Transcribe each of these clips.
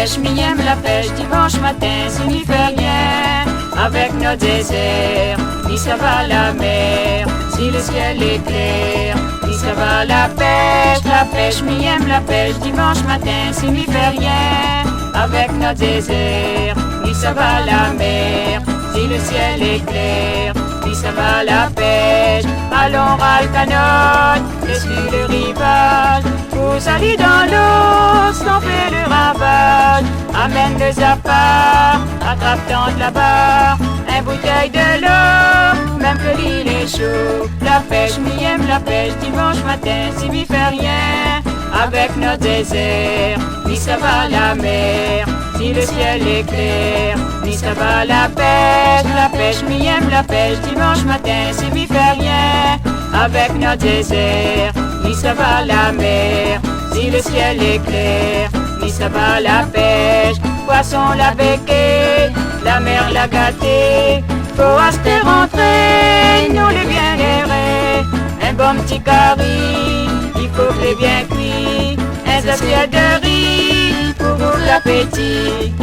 pêche, mi aime la pêche, dimanche matin, si mi fait rien. Avec nos déserts, ni ça va la mer, si le ciel est clair, ni ça va la pêche, mi aime la pêche, dimanche matin, si mi fait rien. Avec nos déserts, ni ça va la mer, si le ciel est clair, ni ça va la pêche. Allons ras le canot, et sur le rivage, vous allez dans l'eau, sans faire le ravage. Amène le zappa, attrape tente là-bas, un bouteille de l'eau, même que l'île est chaud. La pêche, mi aime la pêche, dimanche matin, si mi fait rien. Avec nos déserts, ni ça va la mer, si le ciel est clair, ni ça va la pêche, mi aime la pêche, dimanche matin, si mi fait rien. Avec nos déserts, ni ça va la mer, si le ciel est clair, ni ça va la pêche. Poisson la becquée, la mer l'a gâté, faut acheter rentrer, nous les bien errés. Un bon petit curry, il faut que les bien cuit, un assiette de riz pour vous l'appétit.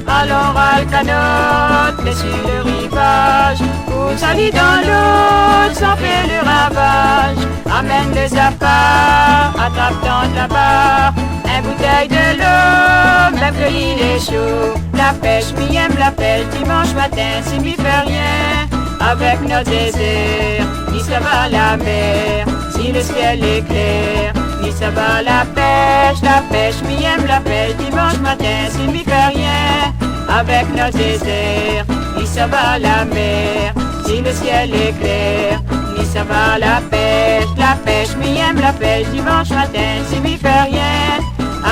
Allons ras le canot, mais sur le rivage, vous allez dans l'eau, sans faire le ravage. Amène le zappa, attrape tente là-bas, un bouteille de l'eau, même que l'île est chaud. La pêche, mi aime la pêche, dimanche matin, si mi fait rien. Avec nos déserts, ni ça va la mer, si le ciel est clair, ni ça va la pêche, mi aime la pêche, dimanche matin, si mi fait rien. Avec nos déserts, ni ça va la mer, si le ciel est clair, ni ça va la pêche, mi aime la pêche, dimanche matin, si mi fait rien.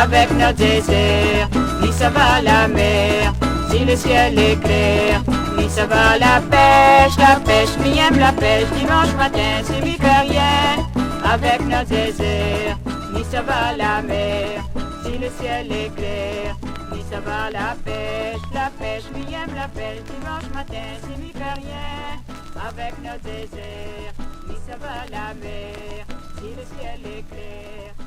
Avec nos déserts, ni ça va la mer, si le ciel est clair, ni ça va la pêche, mi aime la pêche, dimanche matin, si mi fait rien. Avec nos déserts, ni ça va la mer, si le ciel est clair, ni ça va la pêche, mi aime la pêche, dimanche matin, si mi fait rien. Avec nos déserts, ni ça va la mer, si le ciel est clair.